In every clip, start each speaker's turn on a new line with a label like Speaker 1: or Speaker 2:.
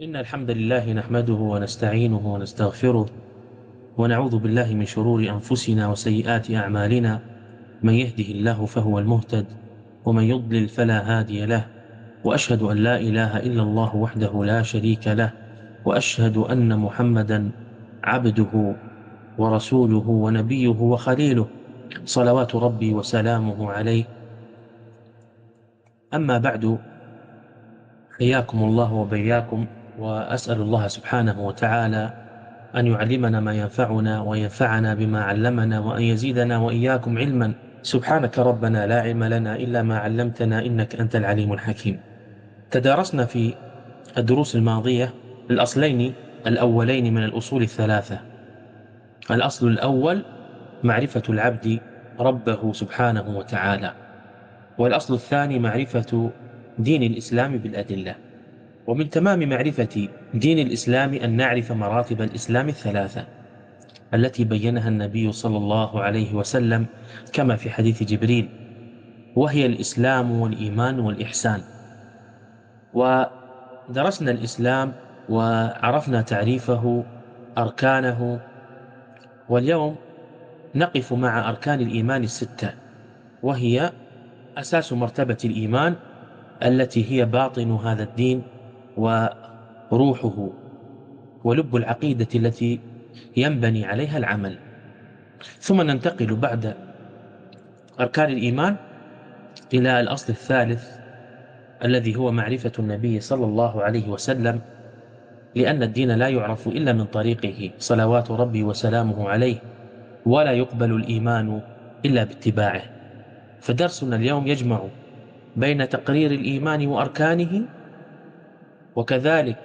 Speaker 1: إن الحمد لله نحمده ونستعينه ونستغفره ونعوذ بالله من شرور أنفسنا وسيئات أعمالنا. من يهده الله فهو المهتد، ومن يضلل فلا هادي له. وأشهد أن لا إله إلا الله وحده لا شريك له، وأشهد أن محمدا عبده ورسوله ونبيه وخليله، صلوات ربي وسلامه عليه. أما بعد، حياكم الله وبياكم، وأسأل الله سبحانه وتعالى أن يعلمنا ما ينفعنا وينفعنا بما علمنا، وأن يزيدنا وإياكم علما. سبحانك ربنا لا علم لنا إلا ما علمتنا، إنك أنت العليم الحكيم. تدارسنا في الدروس الماضية الأصلين الأولين من الأصول الثلاثة. الأصل الأول معرفة العبد ربه سبحانه وتعالى، والأصل الثاني معرفة دين الإسلام بالأدلة. ومن تمام معرفة دين الإسلام أن نعرف مراتب الإسلام الثلاثة التي بينها النبي صلى الله عليه وسلم كما في حديث جبريل، وهي الإسلام والإيمان والإحسان. ودرسنا الإسلام وعرفنا تعريفه، أركانه، واليوم نقف مع أركان الإيمان الستة، وهي أساس مرتبة الإيمان التي هي باطن هذا الدين وروحه ولب العقيدة التي ينبني عليها العمل. ثم ننتقل بعد أركان الإيمان إلى الأصل الثالث الذي هو معرفة النبي صلى الله عليه وسلم، لأن الدين لا يعرف إلا من طريقه صلوات ربي وسلامه عليه، ولا يقبل الإيمان إلا باتباعه. فدرسنا اليوم يجمع بين تقرير الإيمان وأركانه، وكذلك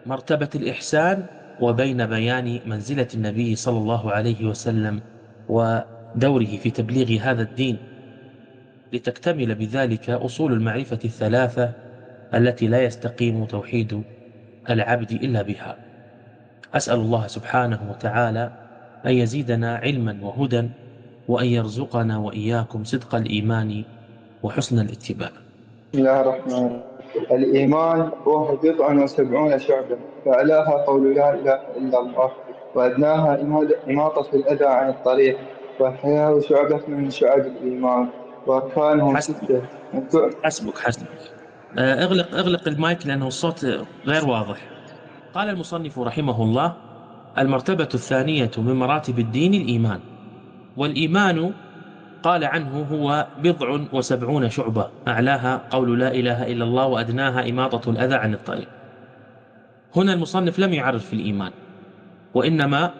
Speaker 1: مرتبة الإحسان، وبين بيان منزلة النبي صلى الله عليه وسلم ودوره في تبليغ هذا الدين، لتكتمل بذلك أصول المعرفة الثلاثة التي لا يستقيم توحيد العبد إلا بها. أسأل الله سبحانه وتعالى أن يزيدنا علما وهدى، وأن يرزقنا وإياكم صدق الإيمان وحسن الاتباع.
Speaker 2: بسم الله الرحمن الرحيم. الإيمان هو 70 شعبة، فأعلاها قول لا إله إلا الله، وأدناها إماطة الأذى عن الطريق، والحياء شعبة من شعب الإيمان، وأركانه
Speaker 1: حسبك
Speaker 2: ستة.
Speaker 1: حسبك. أغلق المايك لأنه الصوت غير واضح. قال المصنف رحمه الله: المرتبة الثانية من مراتب الدين الإيمان. والإيمان قال عنه هو 70 شعبة، أعلاها قول لا إله إلا الله، وأدناها إماطة الأذى عن الطريق. هنا المصنف لم يعرف الإيمان، وإنما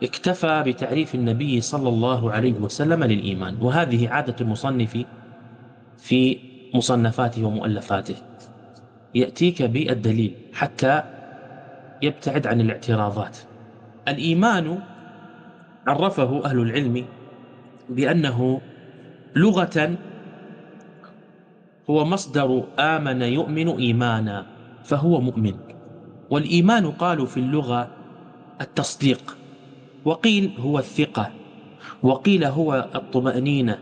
Speaker 1: اكتفى بتعريف النبي صلى الله عليه وسلم للإيمان، وهذه عادة المصنف في مصنفاته ومؤلفاته، يأتيك بالدليل حتى يبتعد عن الاعتراضات. الإيمان عرفه أهل العلم بأنه لغة هو مصدر آمن يؤمن إيمانا، فهو مؤمن. والإيمان قالوا في اللغة التصديق، وقيل هو الثقة، وقيل هو الطمأنينة،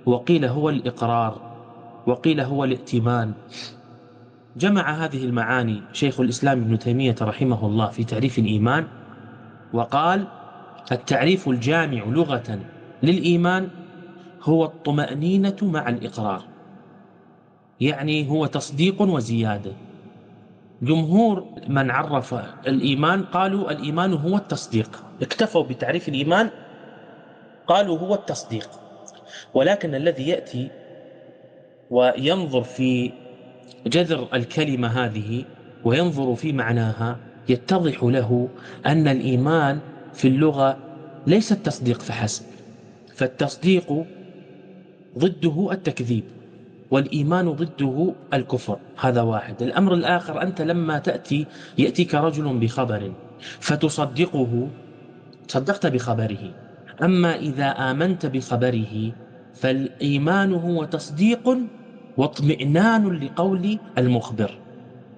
Speaker 1: وقيل هو الإقرار، وقيل هو الائتمان. جمع هذه المعاني شيخ الإسلام ابن تيمية رحمه الله في تعريف الإيمان، وقال: التعريف الجامع لغة للإيمان هو الطمأنينة مع الإقرار، يعني هو تصديق وزيادة. جمهور من عرف الإيمان قالوا الإيمان هو التصديق، اكتفوا بتعريف الإيمان قالوا هو التصديق. ولكن الذي يأتي وينظر في جذر الكلمة هذه وينظر في معناها يتضح له أن الإيمان في اللغة ليس التصديق فحسب، فالتصديق ضده التكذيب، والإيمان ضده الكفر. هذا واحد. الأمر الآخر، أنت لما يأتيك رجل بخبر فتصدقه، صدقت بخبره. أما إذا آمنت بخبره فالإيمان هو تصديق واطمئنان لقول المخبر.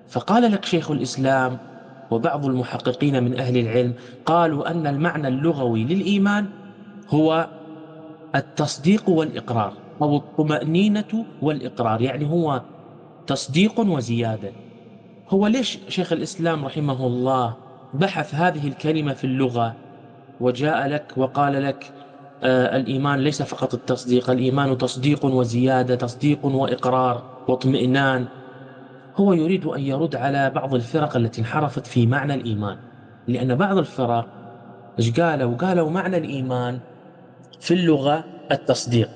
Speaker 1: فقال لك شيخ الإسلام وبعض المحققين من أهل العلم قالوا أن المعنى اللغوي للإيمان هو التصديق والإقرار، أو الطمأنينة والإقرار، يعني هو تصديق وزيادة. هو ليش شيخ الإسلام رحمه الله بحث هذه الكلمة في اللغة وجاء لك وقال لك الإيمان ليس فقط التصديق، الإيمان تصديق وزيادة، تصديق وإقرار واطمئنان. هو يريد أن يرد على بعض الفرق التي انحرفت في معنى الإيمان، لأن بعض الفرق إيش قالوا؟ قالوا معنى الإيمان في اللغة التصديق،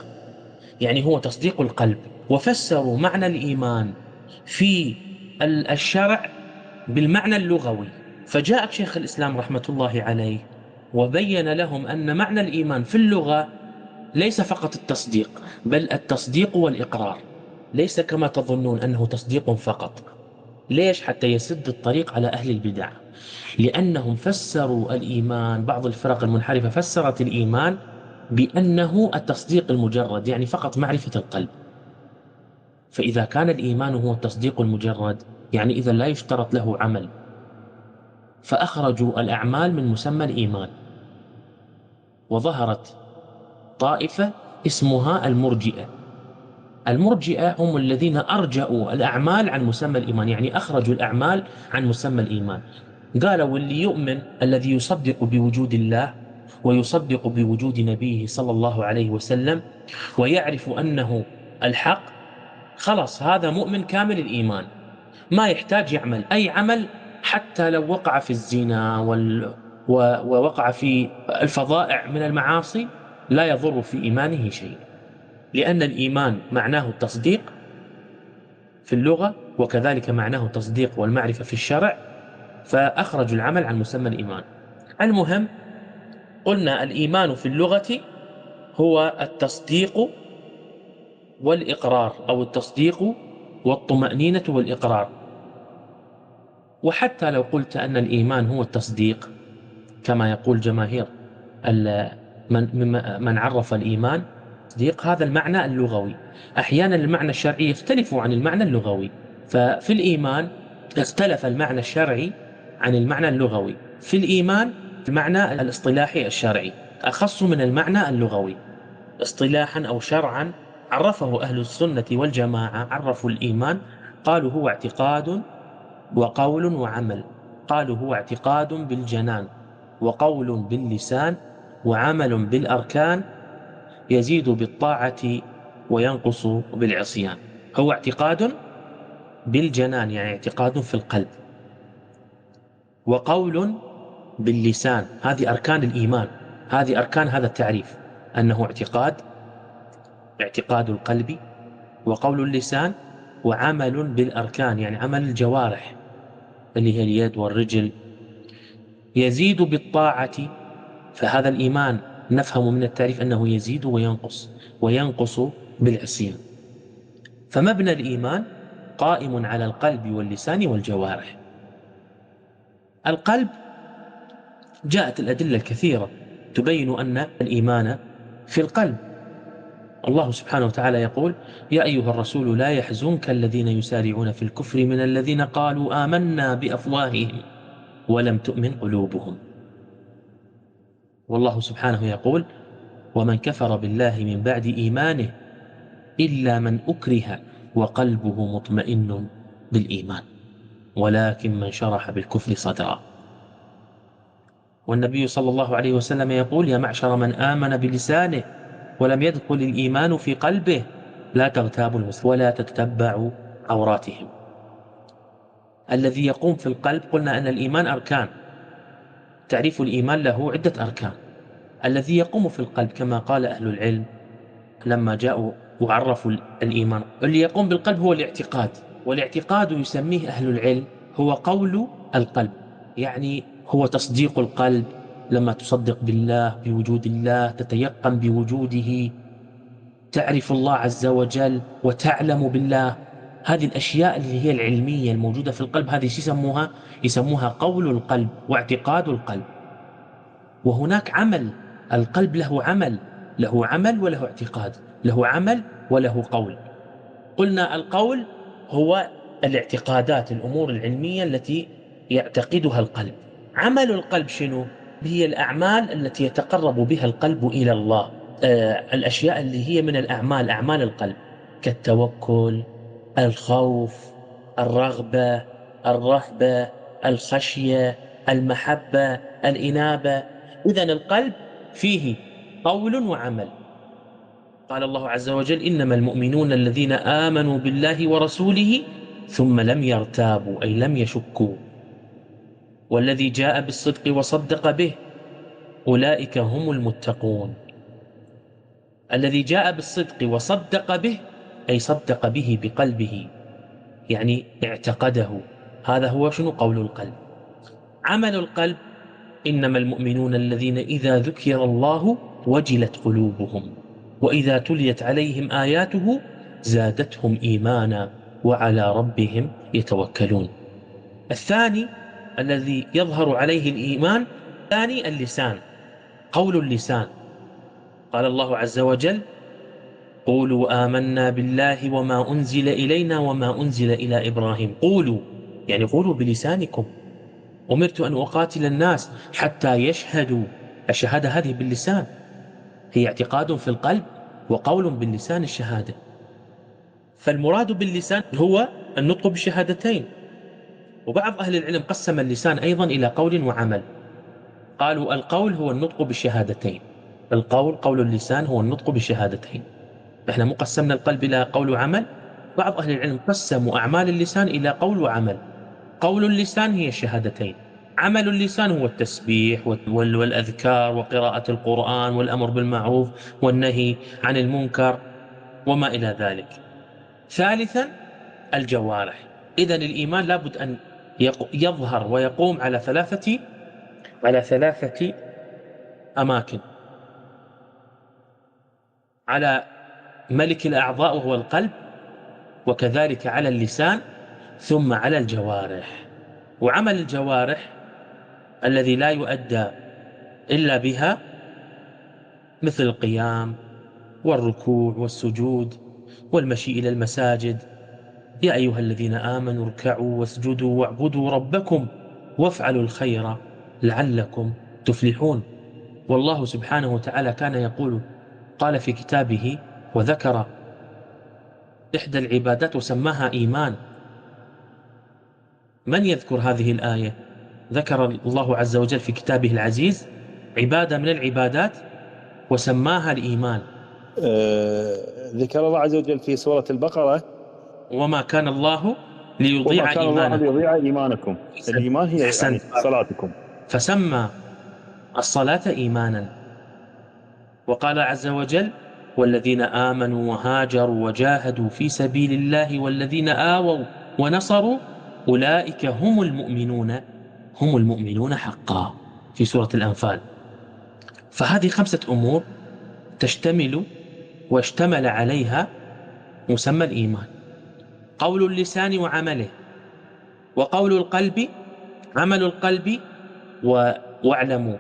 Speaker 1: يعني هو تصديق القلب، وفسروا معنى الإيمان في الشرع بالمعنى اللغوي. فجاء شيخ الإسلام رحمة الله عليه وبين لهم أن معنى الإيمان في اللغة ليس فقط التصديق، بل التصديق والإقرار، ليس كما تظنون أنه تصديق فقط. ليش؟ حتى يسد الطريق على أهل البدع، لأنهم فسروا الإيمان، بعض الفرق المنحرفة فسرت الإيمان بأنه التصديق المجرد، يعني فقط معرفة القلب. فإذا كان الإيمان هو التصديق المجرد، يعني إذا لا يشترط له عمل، فأخرجوا الأعمال من مسمى الإيمان. وظهرت طائفة اسمها المرجئة. المرجئة هم الذين أرجأوا الأعمال عن مسمى الإيمان، يعني أخرجوا الأعمال عن مسمى الإيمان. قالوا واللي يؤمن، الذي يصدق بوجود الله ويصدق بوجود نبيه صلى الله عليه وسلم ويعرف أنه الحق، خلاص هذا مؤمن كامل الإيمان، ما يحتاج يعمل أي عمل، حتى لو وقع في الزنا ووقع في الفظائع من المعاصي لا يضر في إيمانه شيء، لأن الإيمان معناه التصديق في اللغة، وكذلك معناه التصديق والمعرفة في الشرع، فأخرجوا العمل عن مسمى الإيمان. المهم، قلنا الإيمان في اللغة هو التصديق والإقرار، أو التصديق والطمأنينة والإقرار. وحتى لو قلت أن الإيمان هو التصديق كما يقول جماهير من عرف الإيمان تصديق، هذا المعنى اللغوي. أحيانا المعنى الشرعي يختلف عن المعنى اللغوي، ففي الإيمان اختلف المعنى الشرعي عن المعنى اللغوي. في الإيمان المعنى الاصطلاحي الشرعي أخص من المعنى اللغوي. اصطلاحا أو شرعا عرفه أهل السنة والجماعة، عرفوا الإيمان قالوا هو اعتقاد وقول وعمل. قالوا هو اعتقاد بالجنان وقول باللسان وعمل بالأركان، يزيد بالطاعة وينقص بالعصيان. هو اعتقاد بالجنان، يعني اعتقاد في القلب، وقول باللسان، هذه أركان الإيمان، هذه أركان هذا التعريف، أنه اعتقاد القلب وقول اللسان وعمل بالأركان، يعني عمل الجوارح اللي هي اليد والرجل. يزيد بالطاعة، فهذا الإيمان نفهم من التعريف أنه يزيد وينقص، وينقص بالعصيان. فمبنى الإيمان قائم على القلب واللسان والجوارح. القلب جاءت الأدلة الكثيرة تبين أن الإيمان في القلب. الله سبحانه وتعالى يقول: يا أيها الرسول لا يحزنك الذين يسارعون في الكفر من الذين قالوا آمنا بأفواههم ولم تؤمن قلوبهم. والله سبحانه يقول: ومن كفر بالله من بعد إيمانه إلا من أكره وقلبه مطمئن بالإيمان ولكن من شرح بالكفر صدرا. والنبي صلى الله عليه وسلم يقول: يا معشر من آمن بلسانه ولم يدخل الإيمان في قلبه لا تغتابوا المسلمين ولا تتبعوا عوراتهم. الذي يقوم في القلب، قلنا أن الإيمان أركان، تعريف الإيمان له عدة أركان. الذي يقوم في القلب كما قال أهل العلم لما جاءوا وعرفوا الإيمان، اللي يقوم بالقلب هو الاعتقاد، والاعتقاد يسميه أهل العلم هو قول القلب، يعني هو تصديق القلب. لما تصدق بالله، بوجود الله، تتيقن بوجوده، تعرف الله عز وجل وتعلم بالله، هذه الأشياء اللي هي العلمية الموجودة في القلب، هذه يسموها قول القلب واعتقاد القلب. وهناك عمل القلب، له عمل وله اعتقاد، له عمل وله قول. قلنا القول هو الاعتقادات، الأمور العلمية التي يعتقدها القلب. عمل القلب شنو؟ هي الأعمال التي يتقرب بها القلب إلى الله، الأشياء اللي هي من الأعمال، أعمال القلب، كالتوكل، الخوف، الرغبة، الرهبة، الخشية، المحبة، الإنابة. إذن القلب فيه قول وعمل. قال الله عز وجل: إنما المؤمنون الذين آمنوا بالله ورسوله ثم لم يرتابوا، أي لم يشكوا. والذي جاء بالصدق وصدق به أولئك هم المتقون. الذي جاء بالصدق وصدق به، أي صدق به بقلبه، يعني اعتقده. هذا هو شنو؟ قول القلب. عمل القلب: إنما المؤمنون الذين إذا ذكر الله وجلت قلوبهم وإذا تليت عليهم آياته زادتهم إيمانا وعلى ربهم يتوكلون. الثاني الذي يظهر عليه الإيمان، ثاني اللسان، قول اللسان. قال الله عز وجل: قولوا آمنا بالله وما أنزل إلينا وما أنزل إلى إبراهيم. قولوا يعني قولوا بلسانكم. أمرت أن أقاتل الناس حتى يشهدوا. الشهادة هذه باللسان، هي اعتقاد في القلب وقول باللسان، الشهادة. فالمراد باللسان هو النطق بالشهادتين. وبعض أهل العلم قسم اللسان أيضا إلى قول وعمل. قالوا القول هو النطق بالشهادتين، القول قول اللسان هو النطق بالشهادتين. احنا مو قسمنا القلب إلى قول وعمل. بعض أهل العلم قسموا أعمال اللسان إلى قول وعمل. قول اللسان هي الشهادتين، عمل اللسان هو التسبيح والأذكار وقراءة القرآن والأمر بالمعروف والنهي عن المنكر وما إلى ذلك. ثالثا الجوارح. إذن الإيمان لابد أن يظهر ويقوم على ثلاثة أماكن: على ملك الأعضاء وهو القلب، وكذلك على اللسان، ثم على الجوارح. وعمل الجوارح الذي لا يؤدى إلا بها مثل القيام والركوع والسجود والمشي إلى المساجد: يا أيها الذين آمنوا اركعوا واسجدوا واعبدوا ربكم وافعلوا الخير لعلكم تفلحون. والله سبحانه وتعالى كان يقول، قال في كتابه وذكر إحدى العبادات وسماها إيمان. من يذكر هذه الآية؟ ذكر الله عز وجل في كتابه العزيز عبادة من العبادات وسماها الإيمان.
Speaker 3: ذكر الله عز وجل في سورة البقرة:
Speaker 1: وما كان الله ليضيع
Speaker 3: إيمانكم. الإيمان هي يعني صلاتكم.
Speaker 1: فسمى الصلاة إيمانا. وقال عز وجل: والذين آمنوا وهاجروا وجاهدوا في سبيل الله والذين آووا ونصروا أولئك هم المؤمنون حقا، في سورة الأنفال. فهذه 5 أمور تشتمل واشتمل عليها مسمى الإيمان: قول اللسان وعمله، وقول القلب، عمل القلب. واعلموا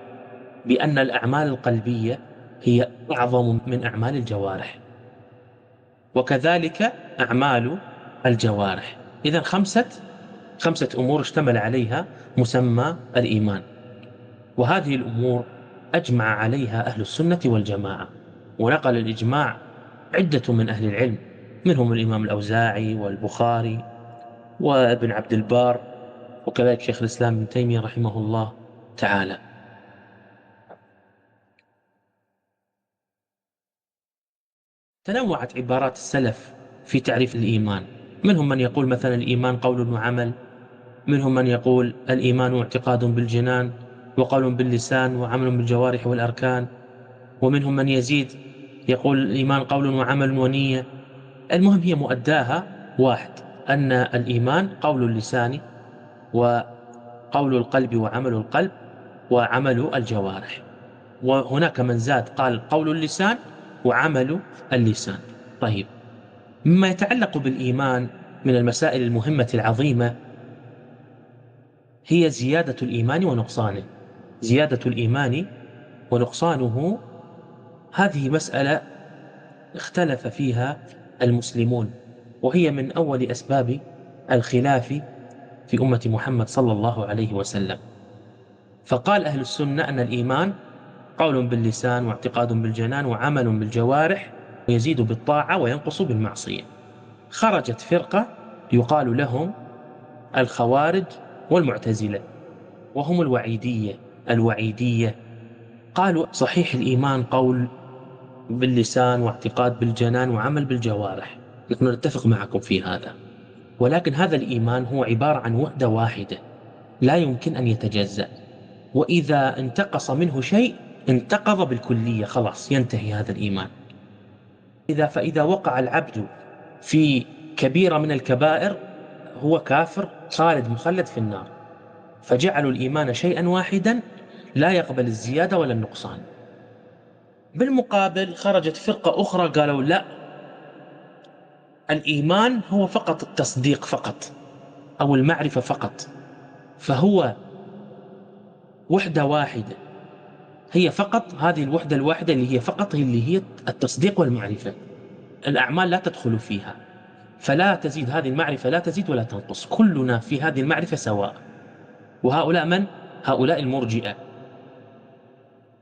Speaker 1: بأن الأعمال القلبية هي أعظم من أعمال الجوارح، وكذلك أعمال الجوارح. إذن 5 أمور اشتمل عليها مسمى الإيمان. وهذه الأمور أجمع عليها أهل السنة والجماعة، ونقل الإجماع عدة من أهل العلم، منهم الإمام الأوزاعي والبخاري وابن عبد البار، وكذلك شيخ الإسلام ابن تيمية رحمه الله تعالى. تنوعت عبارات السلف في تعريف الإيمان. منهم من يقول مثلا الإيمان قول وعمل، منهم من يقول الإيمان اعتقاد بالجنان وقول باللسان وعمل بالجوارح والأركان، ومنهم من يزيد يقول الإيمان قول وعمل ونية. المهم هي مؤداها واحد، أن الإيمان قول اللسان وقول القلب وعمل القلب وعمل الجوارح. وهناك من زاد قال قول اللسان وعمل اللسان. طيب، مما يتعلق بالإيمان من المسائل المهمة العظيمة هي زيادة الإيمان ونقصانه. زيادة الإيمان ونقصانه هذه مسألة اختلف فيها المسلمون، وهي من أول أسباب الخلاف في أمة محمد صلى الله عليه وسلم. فقال أهل السنة أن الإيمان قول باللسان واعتقاد بالجنان وعمل بالجوارح، ويزيد بالطاعة وينقص بالمعصية. خرجت فرقة يقال لهم الخوارج والمعتزلة، وهم الوعيدية. قالوا صحيح الإيمان قول باللسان واعتقاد بالجنان وعمل بالجوارح، نحن نتفق معكم في هذا، ولكن هذا الإيمان هو عبارة عن وحدة واحدة لا يمكن أن يتجزأ، وإذا انتقص منه شيء انتقض بالكلية، خلاص ينتهي هذا الإيمان. فإذا وقع العبد في كبيرة من الكبائر هو كافر خالد مخلد في النار، فجعلوا الإيمان شيئا واحدا لا يقبل الزيادة ولا النقصان. بالمقابل خرجت فرقة أخرى قالوا لا، الإيمان هو فقط التصديق فقط أو المعرفة فقط، فهو وحدة واحدة، هي فقط هذه الوحدة الواحدة اللي هي فقط اللي هي التصديق والمعرفة، الأعمال لا تدخل فيها، فلا تزيد هذه المعرفة، لا تزيد ولا تنقص، كلنا في هذه المعرفة سواء. وهؤلاء من؟ هؤلاء المرجئة،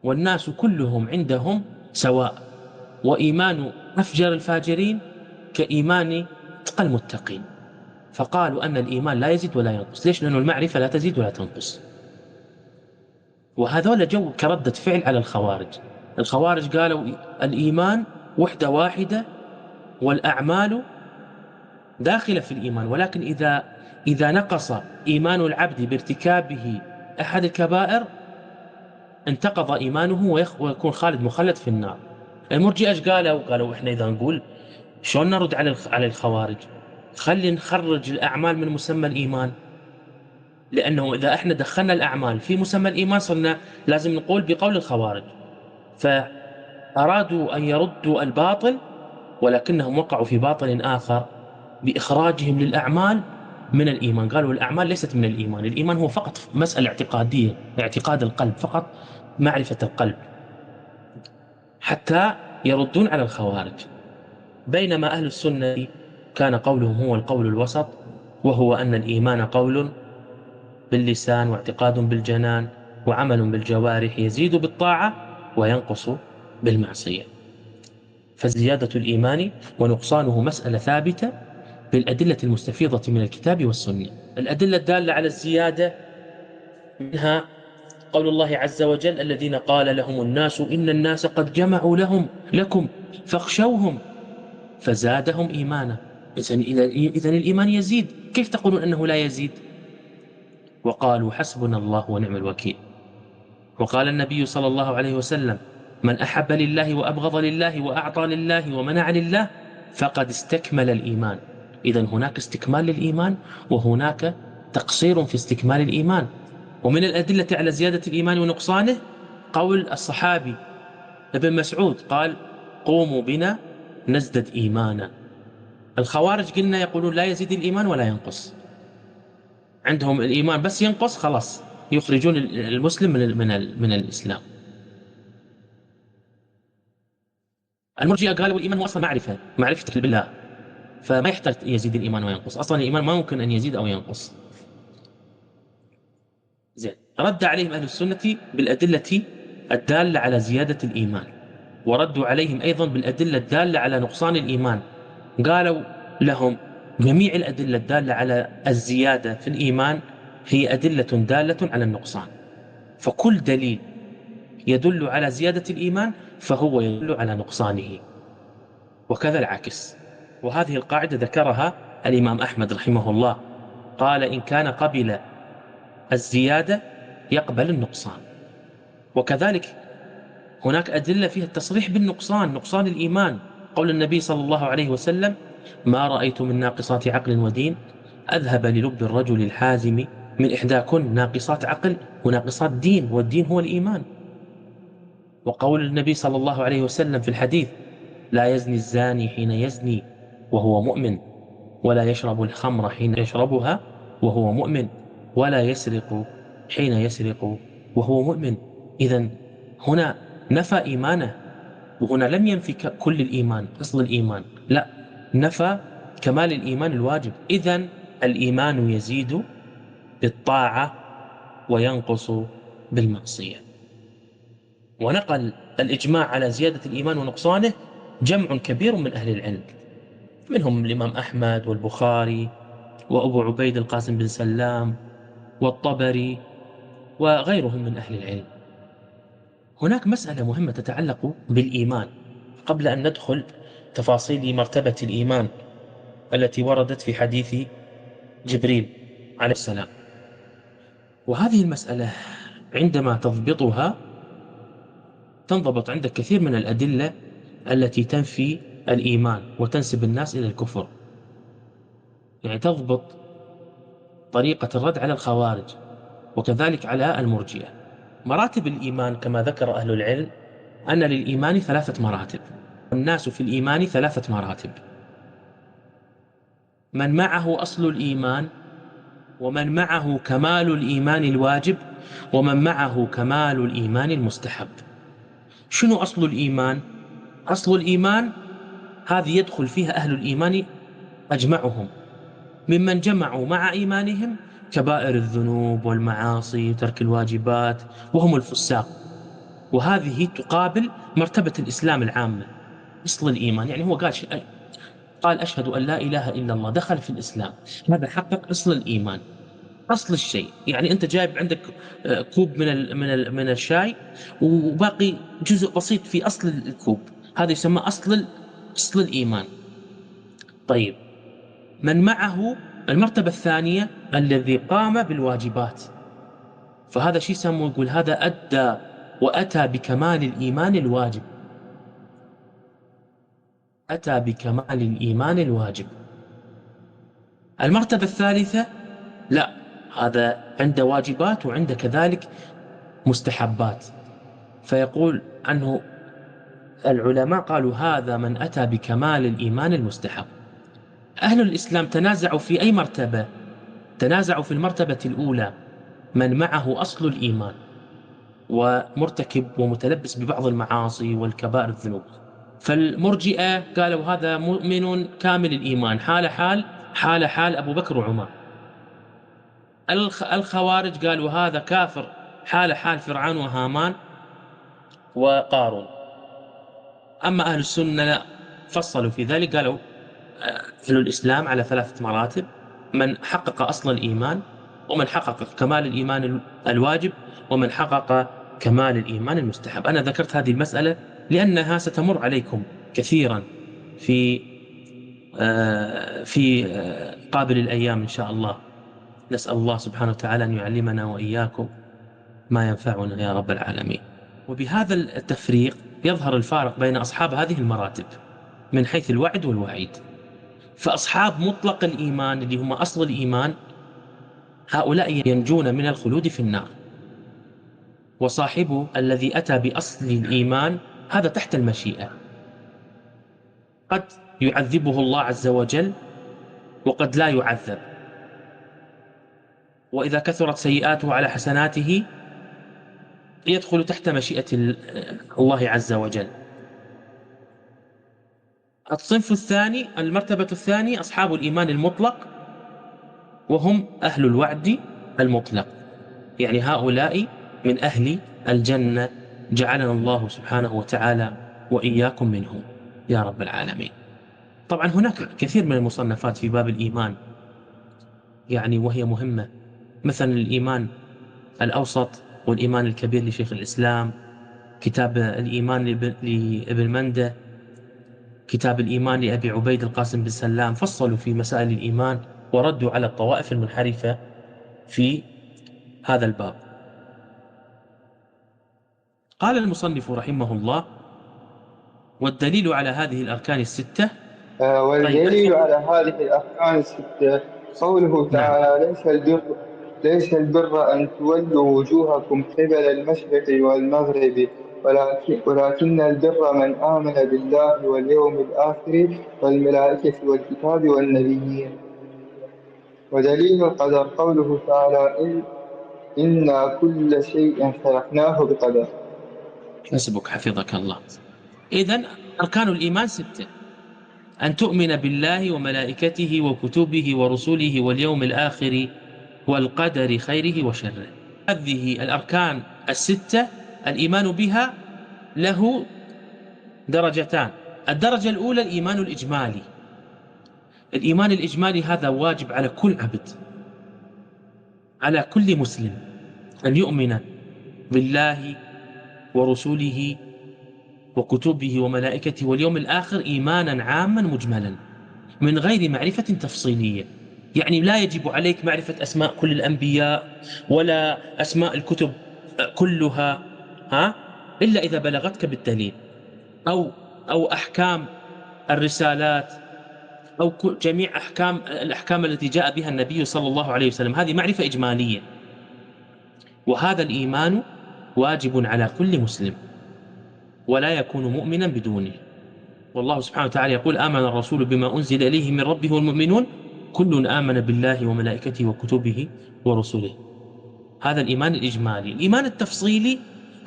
Speaker 1: والناس كلهم عندهم سواء، وإيمان أفجر الفاجرين كإيمان أتقى المتقين. فقالوا أن الإيمان لا يزيد ولا ينقص. ليش؟ لأن المعرفة لا تزيد ولا تنقص. وهذول جو كردة فعل على الخوارج. الخوارج قالوا الإيمان وحدة واحدة والأعمال داخلة في الإيمان، ولكن إذا نقص إيمان العبد بارتكابه أحد الكبائر انتقض إيمانه ويكون خالد مخلد في النار. المرجئة ايش قالوا إحنا إذا نقول شلون نرد على الخوارج؟ خلي نخرج الأعمال من مسمى الإيمان، لأنه إذا إحنا دخلنا الأعمال في مسمى الإيمان صرنا لازم نقول بقول الخوارج، فأرادوا أن يردوا الباطل ولكنهم وقعوا في باطل آخر بإخراجهم للأعمال من الإيمان. قالوا الأعمال ليست من الإيمان، الإيمان هو فقط مسألة اعتقادية، اعتقاد القلب فقط، معرفة القلب، حتى يردون على الخوارج. بينما أهل السنة كان قولهم هو القول الوسط، وهو أن الإيمان قول باللسان واعتقاد بالجنان وعمل بالجوارح يزيد بالطاعة وينقص بالمعصية. فزيادة الإيمان ونقصانه مسألة ثابتة بالأدلة المستفيضة من الكتاب والسنة. الأدلة الدالة على الزيادة منها قول الله عز وجل الذين قال لهم الناس إن الناس قد جمعوا لكم فاخشوهم فزادهم إيمانا. إذن الإيمان يزيد، كيف تقولون أنه لا يزيد؟ وقالوا حسبنا الله ونعم الوكيل. وقال النبي صلى الله عليه وسلم من أحب لله وأبغض لله وأعطى لله ومنع لله فقد استكمل الإيمان. إذن هناك استكمال للإيمان وهناك تقصير في استكمال الإيمان. ومن الأدلة على زيادة الإيمان ونقصانه قول الصحابي ابن مسعود قال قوموا بنا نزدد إيمانا. الخوارج قلنا يقولون لا يزيد الإيمان ولا ينقص، عندهم الإيمان بس ينقص خلاص يخرجون المسلم من الإسلام. المرجئة قالوا الإيمان هو أصلا معرفة بالله، فما يحتاج يزيد الإيمان وينقص، أصلا الإيمان ما ممكن أن يزيد أو ينقص. زين، رد عليهم أهل السنة بالأدلة الدالة على زيادة الإيمان، وردوا عليهم أيضا بالأدلة الدالة على نقصان الإيمان. قالوا لهم جميع الأدلة الدالة على الزيادة في الإيمان هي أدلة دالة على النقصان، فكل دليل يدل على زيادة الإيمان فهو يدل على نقصانه، وكذا العكس. وهذه القاعدة ذكرها الإمام أحمد رحمه الله، قال إن كان قبل الزيادة يقبل النقصان. وكذلك هناك أدلة فيها التصريح بالنقصان، نقصان الإيمان، قول النبي صلى الله عليه وسلم ما رأيت من ناقصات عقل ودين أذهب للب الرجل الحازم من إحداكن ناقصات عقل وناقصات دين، والدين هو الإيمان. وقول النبي صلى الله عليه وسلم في الحديث لا يزني الزاني حين يزني وهو مؤمن، ولا يشرب الخمر حين يشربها وهو مؤمن، ولا يسرق حين يسرق وهو مؤمن. إذن هنا نفى إيمانه، وهنا لم ينفي كل الإيمان أصل الإيمان، لا، نفى كمال الإيمان الواجب. إذن الإيمان يزيد بالطاعة وينقص بالمعصية. ونقل الإجماع على زيادة الإيمان ونقصانه جمع كبير من أهل العلم، منهم الإمام أحمد والبخاري وأبو عبيد القاسم بن سلام والطبري وغيرهم من أهل العلم. هناك مسألة مهمة تتعلق بالإيمان قبل أن ندخل تفاصيل مرتبة الإيمان التي وردت في حديث جبريل عليه السلام. وهذه المسألة عندما تضبطها تنضبط عندك كثير من الأدلة التي تنفي الإيمان وتنسب الناس إلى الكفر. يعني تضبط طريقة الرد على الخوارج وكذلك على المرجئة. مراتب الإيمان كما ذكر أهل العلم أن للإيمان 3 مراتب. الناس في الإيمان 3 مراتب: من معه أصل الإيمان، ومن معه كمال الإيمان الواجب، ومن معه كمال الإيمان المستحب. شنو أصل الإيمان؟ أصل الإيمان هذه يدخل فيها أهل الإيمان أجمعهم، ممن جمعوا مع إيمانهم كبائر الذنوب والمعاصي وترك الواجبات وهم الفساق. وهذه تقابل مرتبة الإسلام العامة. أصل الإيمان يعني هو قال أشهد أن لا إله إلا الله، دخل في الإسلام، هذا حقق أصل الإيمان، أصل الشيء. يعني أنت جايب عندك كوب من الشاي وباقي جزء بسيط في أصل الكوب، هذا يسمى أصل الإيمان. طيب، من معه المرتبة الثانية الذي قام بالواجبات، فهذا شيء يسمى يقول هذا أدى وأتى بكمال الإيمان الواجب، أتى بكمال الإيمان الواجب. المرتبة الثالثة لا، هذا عنده واجبات وعنده كذلك مستحبات، فيقول عنه العلماء قالوا هذا من أتى بكمال الإيمان المستحب. أهل الإسلام تنازعوا في أي مرتبة؟ تنازعوا في المرتبة الأولى، من معه أصل الإيمان ومرتكب ومتلبس ببعض المعاصي والكبائر الذنوب. فالمرجئة قالوا هذا مؤمن كامل الإيمان حال حال أبو بكر وعمر. الخوارج قالوا هذا كافر حال حال فرعون وهامان وقارون. أما أهل السنة لا، فصلوا في ذلك، قالوا أهل الإسلام على 3 مراتب: من حقق أصل الإيمان، ومن حقق كمال الإيمان الواجب، ومن حقق كمال الإيمان المستحب. أنا ذكرت هذه المسألة لأنها ستمر عليكم كثيرا في قابل الأيام إن شاء الله. نسأل الله سبحانه وتعالى أن يعلمنا وإياكم ما ينفعنا يا رب العالمين. وبهذا التفريق يظهر الفارق بين أصحاب هذه المراتب من حيث الوعد والوعيد. فأصحاب مطلق الإيمان اللي هم أصل الإيمان هؤلاء ينجون من الخلود في النار، وصاحبه الذي أتى بأصل الإيمان هذا تحت المشيئة، قد يعذبه الله عز وجل وقد لا يعذب، وإذا كثرت سيئاته على حسناته يدخل تحت مشيئة الله عز وجل. الصنف الثاني، المرتبة الثانية، أصحاب الإيمان المطلق، وهم أهل الوعد المطلق، يعني هؤلاء من أهل الجنة، جعلنا الله سبحانه وتعالى وإياكم منهم يا رب العالمين. طبعا هناك كثير من المصنفات في باب الإيمان يعني وهي مهمة، مثلا الإيمان الأوسط والإيمان الكبير لشيخ الإسلام، كتاب الإيمان لابن مندة، كتاب الإيمان لأبي عبيد القاسم بن سلام، فصلوا في مسائل الإيمان وردوا على الطوائف المنحرفة في هذا الباب. قال المصنف رحمه الله: والدليل على هذه الأركان الستة.
Speaker 2: والدليل على هذه الأركان الستة قوله تعالى: ليس البر أن تولوا وجوهكم قبل المشرق والمغرب ولكن البر من آمن بالله واليوم الآخر والملائكة والكتاب والنبيين. ودليل القدر قوله تعالى: إنا كل شيء خلقناه بقدر.
Speaker 1: حسبك حفظك الله. إذن أركان الإيمان 6: أن تؤمن بالله وملائكته وكتبه ورسله واليوم الآخر والقدر خيره وشره. هذه الأركان 6 الإيمان بها له درجتان: الدرجة الأولى الإيمان الإجمالي، الإيمان الإجمالي هذا واجب على كل عبد، على كل مسلم، أن يؤمن بالله ورسوله وكتبه وملائكته واليوم الآخر إيمانا عاما مجملا من غير معرفة تفصيلية. يعني لا يجب عليك معرفة أسماء كل الأنبياء ولا أسماء الكتب كلها، إلا إذا بلغتك بالدليل، أو أحكام الرسالات، أو جميع الأحكام التي جاء بها النبي صلى الله عليه وسلم. هذه معرفة إجمالية، وهذا الإيمان واجب على كل مسلم ولا يكون مؤمنا بدونه. والله سبحانه وتعالى يقول: آمن الرسول بما أنزل إليه من ربه والمؤمنون كل آمن بالله وملائكته وكتبه ورسله. هذا الإيمان الإجمالي. الإيمان التفصيلي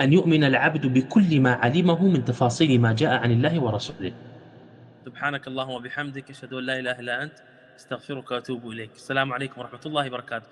Speaker 1: أن يؤمن العبد بكل ما علمه من تفاصيل ما جاء عن الله ورسوله.
Speaker 4: سبحانك اللهم وبحمدك، أشهد أن لا إله إلا أنت، استغفرك وأتوب إليك. السلام عليكم ورحمة الله وبركاته.